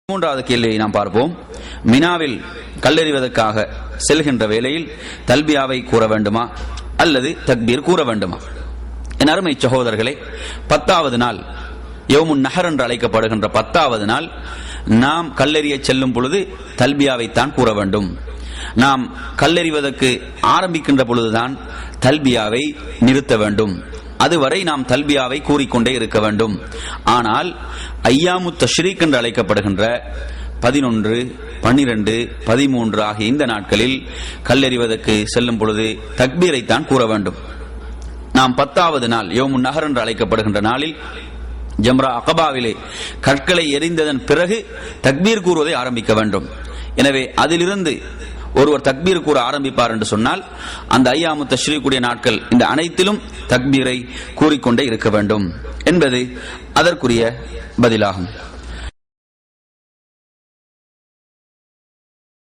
மூன்றாவது கேள்வியை நாம் பார்ப்போம். மினாவில் கல்லெறிவதற்காக செல்கின்ற வேளையில் தல்பியாவை கூற வேண்டுமா அல்லது தக்பீர் கூற வேண்டுமா? என் அருமை சகோதரர்களே, 10வது நாள் யௌமுன் நஹர் என்று அழைக்கப்படுகின்ற 10வது நாள் நாம் கல்லெறிய செல்லும் பொழுது தல்பியாவைத்தான் கூற வேண்டும். நாம் கல்லெறிவதற்கு ஆரம்பிக்கின்ற பொழுதுதான் தல்பியாவை நிறுத்த வேண்டும். அதுவரை நாம் தல்பியாவை கூறிக்கொண்டே இருக்க வேண்டும். ஆனால் ஐயாமு தஷ்ரீக் என்று அழைக்கப்படுகின்ற 11, 12, 13 ஆகிய இந்த நாட்களில் கல்லெறிவதற்கு செல்லும் பொழுது தக்பீரைத்தான் கூற வேண்டும். நாம் 10வது நாள் யௌமுன் நஹர் என்று அழைக்கப்படுகின்ற நாளில் ஜம்ரா அகபாவிலே கற்களை எறிந்ததன் பிறகு தக்பீர் கூறுவதை ஆரம்பிக்க வேண்டும். எனவே அதிலிருந்து ஒருவர் தக்பீர் கூற ஆரம்பிப்பார் என்று சொன்னால் அந்த ஐயாமு தஷ்ரீக்குடைய நாட்கள் இந்த அனைத்திலும் தக்பீரை கூறிக்கொண்டே இருக்க வேண்டும் என்பது அதற்குரிய பதிலாகும்.